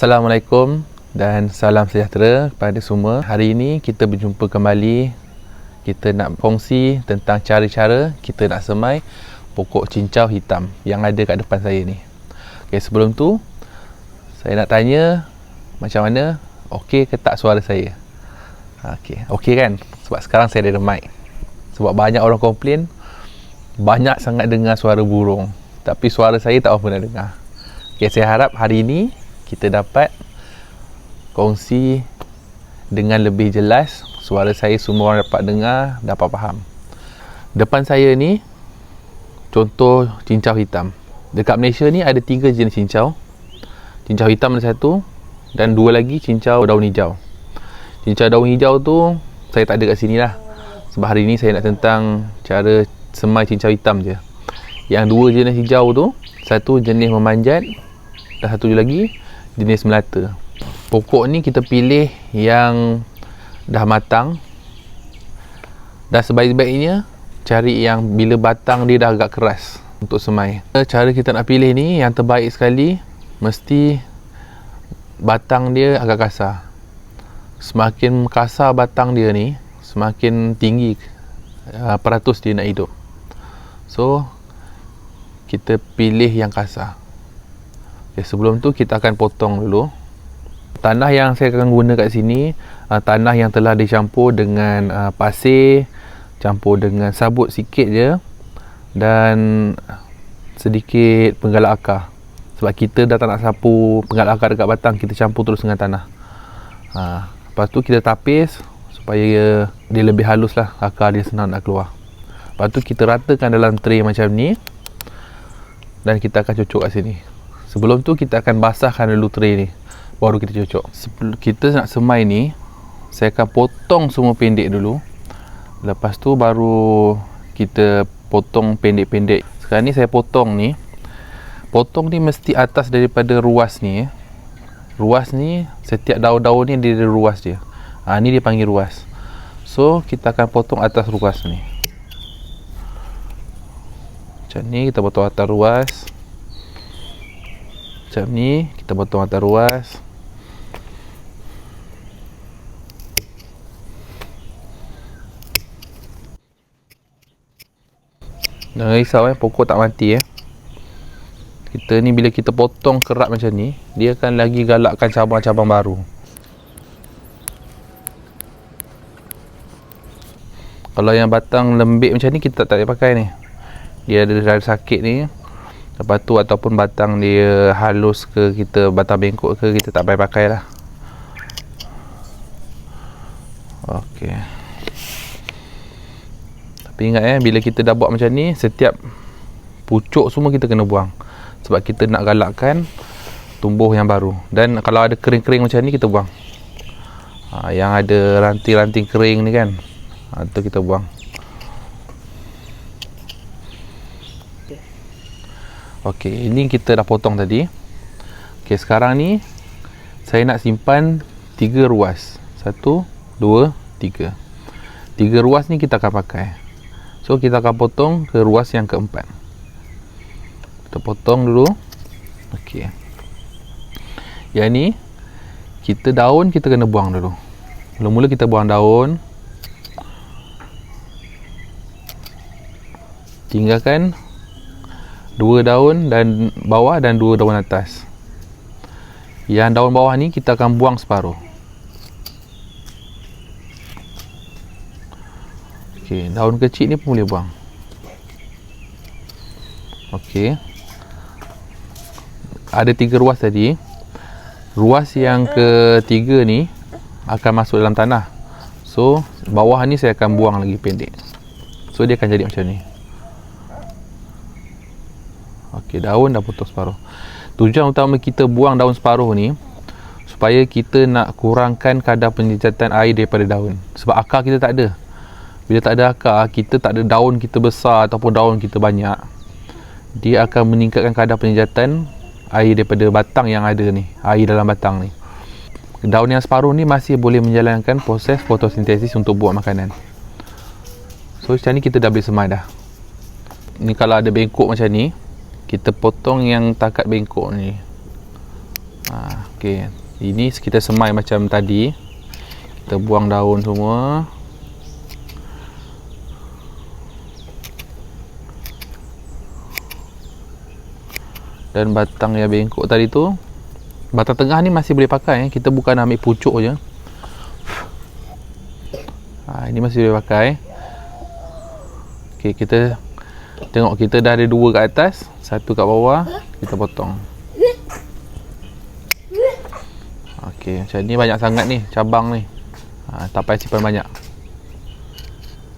Assalamualaikum dan salam sejahtera kepada semua. Hari ini kita berjumpa kembali. Kita nak kongsi tentang cara-cara kita nak semai pokok cincau hitam yang ada kat depan saya ni. Okay, sebelum tu saya nak tanya macam mana, okey ke tak suara saya? Okey kan? Sebab sekarang saya ada mic. Sebab banyak orang komplain banyak sangat dengar suara burung, tapi suara saya tak apa nak dengar. Okay, saya harap hari ini kita dapat kongsi dengan lebih jelas. Suara saya semua orang dapat dengar, dapat faham. Depan saya ni contoh cincau hitam. Dekat Malaysia ni ada 3 jenis cincau. Cincau hitam ada 1 dan 2 lagi cincau daun hijau. Cincau daun hijau tu saya tak ada kat sini lah, sebab hari ni saya nak tentang cara semai cincau hitam je. Yang 2 jenis hijau tu, satu jenis memanjat dan satu lagi jenis melata. Pokok ni kita pilih yang dah matang, dan sebaik-baiknya cari yang bila batang dia dah agak keras untuk semai. Cara kita nak pilih ni yang terbaik sekali, mesti batang dia agak kasar. Semakin kasar batang dia ni, semakin tinggi peratus dia nak hidup. So kita pilih yang kasar. Okay, sebelum tu kita akan potong dulu. Tanah yang saya akan guna kat sini, tanah yang telah dicampur dengan pasir, campur dengan sabut sikit je, dan sedikit penggalak akar. Sebab kita dah tak nak sapu penggalak akar dekat batang, kita campur terus dengan tanah. Lepas tu kita tapis supaya dia lebih halus lah, akar dia senang nak keluar. Lepas tu kita ratakan dalam tray macam ni, dan kita akan cucuk kat sini. Sebelum tu kita akan basahkan dulu tray ni, baru kita cucuk. Sebelum kita nak semai ni, saya akan potong semua pendek dulu. Lepas tu baru kita potong pendek-pendek. Sekarang ni saya potong ni. Potong ni mesti atas daripada ruas ni. Ruas ni, setiap daun-daun ni dia ada ruas dia. Ni dia panggil ruas. So kita akan potong atas ruas ni. Macam ni kita potong atas ruas. Macam ni kita potong atas ruas. Jangan risau pokok tak mati Kita ni bila kita potong kerat macam ni, dia akan lagi galakkan cabang-cabang baru. Kalau yang batang lembik macam ni kita tak boleh pakai ni. Dia ada sakit ni. Lepas tu ataupun batang dia halus ke, kita batang bengkok ke, kita tak payah pakai lah. Okey. Tapi ingat bila kita dah buat macam ni, setiap pucuk semua kita kena buang. Sebab kita nak galakkan tumbuh yang baru. Dan kalau ada kering-kering macam ni kita buang. Yang ada ranting-ranting kering ni kan, tu kita buang. Okey, ini kita dah potong tadi. Okey, sekarang ni saya nak simpan 3 ruas. 1, 2, 3. 3 ruas ni kita akan pakai. So kita akan potong ke ruas yang keempat. Kita potong dulu. Okey. Yang ni kita daun kita kena buang dulu. Mula-mula kita buang daun. Tinggalkan 2 daun dan bawah dan 2 daun atas. Yang daun bawah ni kita akan buang separuh. Okey, daun kecil ni pun boleh buang. Okey. Ada 3 ruas tadi. Ruas yang ketiga ni akan masuk dalam tanah. So, bawah ni saya akan buang lagi pendek. So, dia akan jadi macam ni. Okey, daun dah potong separuh. Tujuan utama kita buang daun separuh ni supaya kita nak kurangkan kadar penjejatan air daripada daun. Sebab akar kita tak ada. Bila tak ada akar, kita tak ada daun kita besar ataupun daun kita banyak, dia akan meningkatkan kadar penjejatan air daripada batang yang ada ni, air dalam batang ni. Daun yang separuh ni masih boleh menjalankan proses fotosintesis untuk buat makanan. So macam ni kita dah boleh semai dah. Ni kalau ada bengkok macam ni, kita potong yang takat bengkok ni. Okey, ini kita semai macam tadi. Kita buang daun semua. Dan batang yang bengkok tadi tu, batang tengah ni masih boleh pakai. Kita bukan ambil pucuk je. Ini masih boleh pakai. Okey, kita tengok kita dah ada 2 kat atas, 1 kat bawah. Kita potong. Okey, macam ni banyak sangat ni cabang ni. Tak payah simpan banyak.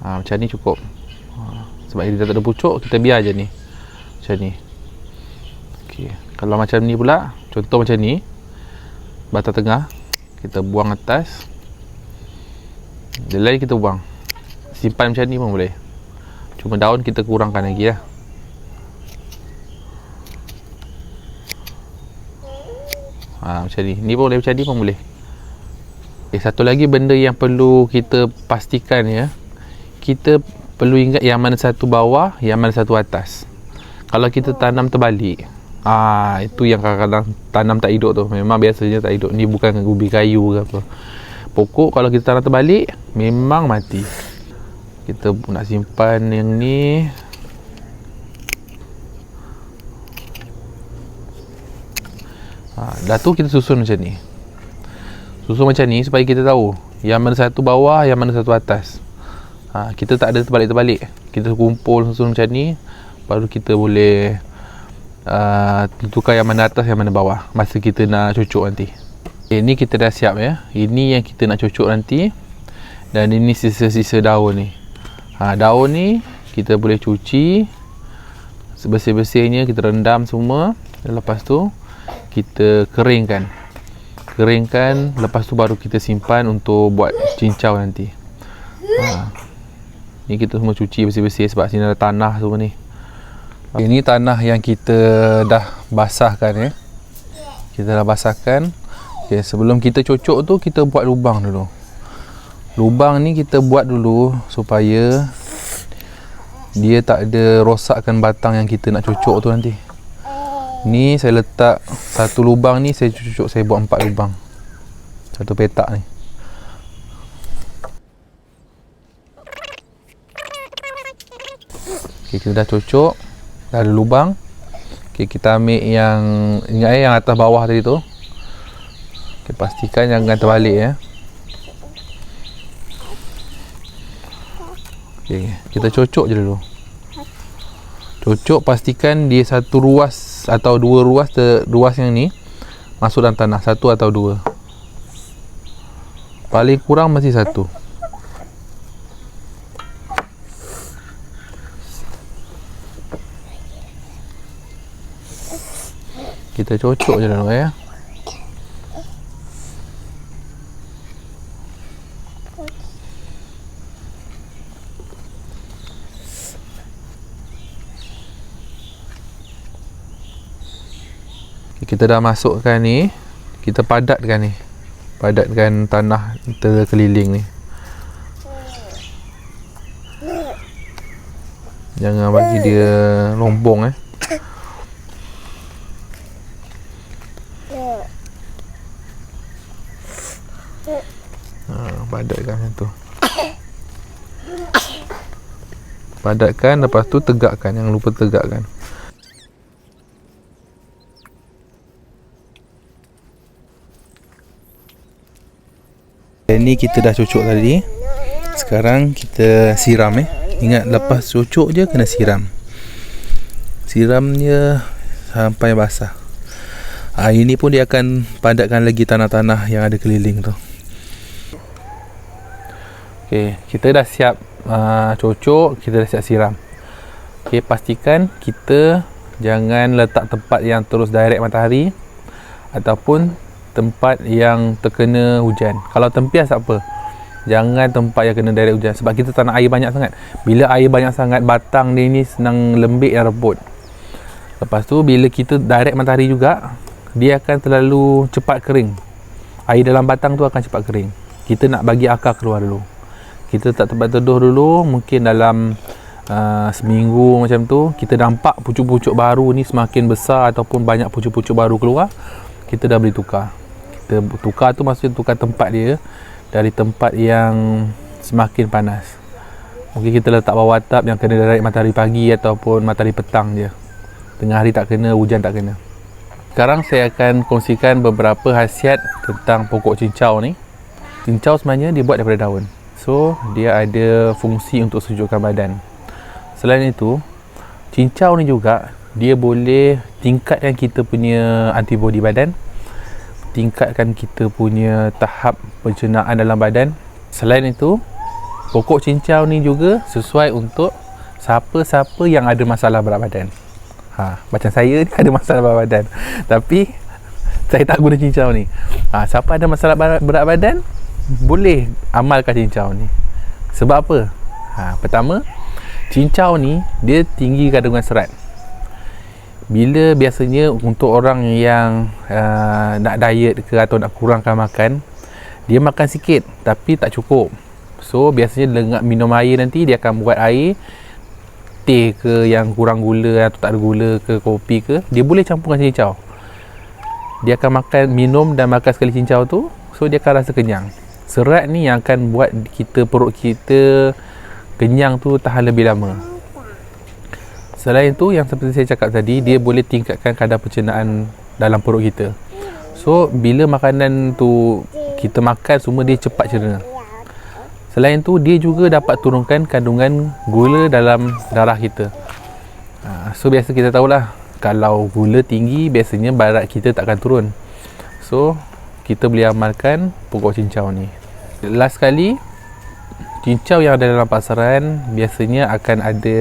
Macam ni cukup. Sebab kita tak ada pucuk, kita biar je ni. Macam ni. Okey, kalau macam ni pula, contoh macam ni, batang tengah kita buang atas, dia lain kita buang. Simpan macam ni pun boleh. Cuma daun kita kurangkan lagi lah. Macam ni. Ni pun boleh, macam ni pun boleh. Satu lagi benda yang perlu kita pastikan ya, kita perlu ingat yang mana satu bawah, yang mana satu atas. Kalau kita tanam terbalik, itu yang kadang-kadang tanam tak hidup tu. Memang biasanya tak hidup. Ni bukan ubi kayu ke apa. Pokok kalau kita tanam terbalik, memang mati. Kita nak simpan yang ni. Dah tu kita susun macam ni. Susun macam ni supaya kita tahu yang mana satu bawah, yang mana satu atas. Kita tak ada terbalik-terbalik. Kita kumpul susun macam ni, baru kita boleh tentukan yang mana atas, yang mana bawah masa kita nak cucuk nanti. Ini kita dah siap ya. Ini yang kita nak cucuk nanti. Dan ini sisa-sisa daun ni. Daun ni kita boleh cuci sebersih-bersihnya, kita rendam semua. Dan lepas tu kita keringkan. Lepas tu baru kita simpan untuk buat cincau nanti. Ni kita semua cuci bersih-bersih sebab sini ada tanah semua ni. Ini tanah yang kita dah basahkan ya. Kita dah basahkan. Okay, sebelum kita cucuk tu, kita buat lubang dulu. Lubang ni kita buat dulu supaya dia tak ada rosakkan batang yang kita nak cucuk tu nanti. Ni saya letak satu lubang ni, saya cucuk, saya buat 4 lubang. Satu petak ni. Okay, kita dah cucuk, dah ada lubang. Okay, kita ambil yang, ingat yang atas bawah tadi tu. Okay, pastikan jangan terbalik ya. Okay, kita cucuk je dulu. Cucuk, pastikan dia satu ruas atau 2 ruas, ruas yang ni masuk dalam tanah, 1 atau 2. Paling kurang mesti 1. Kita cucuk je dulu ya. Kita dah masukkan ni, kita padatkan ni. Padatkan tanah terkeliling ni. Jangan bagi dia lombong padatkan macam tu. Padatkan, lepas tu tegakkan, jangan lupa tegakkan. Ni kita dah cucuk tadi. Sekarang kita siram Ingat lepas cucuk je kena siram. Siram dia sampai basah. Ini pun dia akan padatkan lagi tanah-tanah yang ada keliling tu. Okey, kita dah siap cucuk, kita dah siap siram. Okey, pastikan kita jangan letak tempat yang terus direct matahari ataupun tempat yang terkena hujan. Kalau tempias tak apa, jangan tempat yang kena direct hujan sebab kita tak nak air banyak sangat. Bila air banyak sangat, batang dia ni senang lembik dan rebut. Lepas tu bila kita direct matahari juga, dia akan terlalu cepat kering. Air dalam batang tu akan cepat kering. Kita nak bagi akar keluar dulu. Kita tak tempat teduh dulu, mungkin dalam seminggu macam tu, kita nampak pucuk-pucuk baru ni semakin besar ataupun banyak pucuk-pucuk baru keluar. kita dah boleh tukar. Kita tukar tu maksudnya tukar tempat dia dari tempat yang semakin panas. Mungkin kita letak bawah atap yang kena direct matahari pagi ataupun matahari petang je. Tengah hari tak kena, hujan tak kena. Sekarang saya akan kongsikan beberapa khasiat tentang pokok cincau ni. Cincau sebenarnya dia buat daripada daun. So, dia ada fungsi untuk sejukkan badan. Selain itu, cincau ni juga dia boleh tingkatkan kita punya antibody badan, tingkatkan kita punya tahap pencernaan dalam badan. Selain itu, pokok cincau ni juga sesuai untuk siapa-siapa yang ada masalah berat badan. Macam saya ni ada masalah berat badan, tapi saya tak guna cincau ni. Siapa ada masalah berat badan, boleh amalkan cincau ni. Sebab apa? Pertama, cincau ni dia tinggi kandungan serat. Bila biasanya untuk orang yang nak diet ke atau nak kurangkan makan, dia makan sikit tapi tak cukup. So biasanya dengan minum air nanti dia akan buat air teh ke yang kurang gula atau tak ada gula ke, kopi ke, dia boleh campurkan cincau. Dia akan makan, minum dan makan sekali cincau tu, so dia akan rasa kenyang. Serat ni yang akan buat kita, perut kita kenyang tu tahan lebih lama. Selain tu, yang seperti saya cakap tadi, dia boleh tingkatkan kadar pencernaan dalam perut kita. So bila makanan tu kita makan, semua dia cepat cerna. Selain tu, dia juga dapat turunkan kandungan gula dalam darah kita. So biasa kita tahulah, kalau gula tinggi, biasanya barat kita takkan turun. So kita boleh amalkan pokok cincau ni. Last sekali, cincau yang ada dalam pasaran biasanya akan ada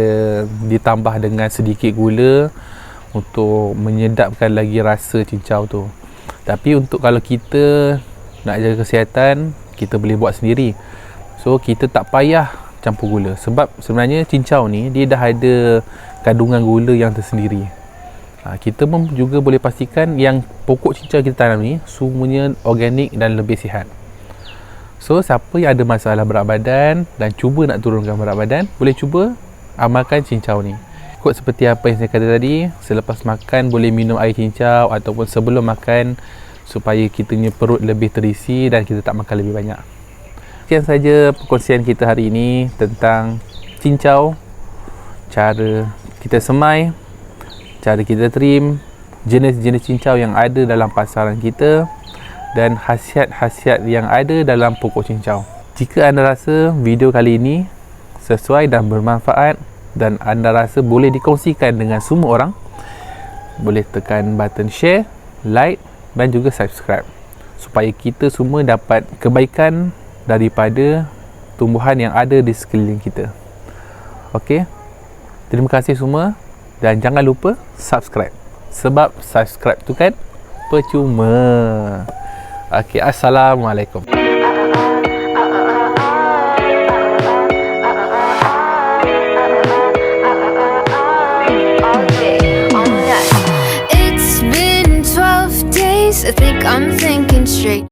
ditambah dengan sedikit gula untuk menyedapkan lagi rasa cincau tu. Tapi untuk kalau kita nak jaga kesihatan, kita boleh buat sendiri. So kita tak payah campur gula, sebab sebenarnya cincau ni dia dah ada kandungan gula yang tersendiri. Kita pun juga boleh pastikan yang pokok cincau kita tanam ni semuanya organik dan lebih sihat. So siapa yang ada masalah berat badan dan cuba nak turunkan berat badan, boleh cuba amalkan cincau ni. Ikut seperti apa yang saya kata tadi, selepas makan boleh minum air cincau ataupun sebelum makan, supaya kita punya perut lebih terisi dan kita tak makan lebih banyak. Sekian saja perkongsian kita hari ini tentang cincau, cara kita semai, cara kita trim, jenis-jenis cincau yang ada dalam pasaran kita, dan khasiat-khasiat yang ada dalam pokok cincau. Jika anda rasa video kali ini sesuai dan bermanfaat dan anda rasa boleh dikongsikan dengan semua orang, boleh tekan button share, like dan juga subscribe, supaya kita semua dapat kebaikan daripada tumbuhan yang ada di sekeliling kita. Okey, terima kasih semua dan jangan lupa subscribe, sebab subscribe tu kan percuma. Okey, Assalamualaikum. It's been 12 days, I think I'm thinking straight.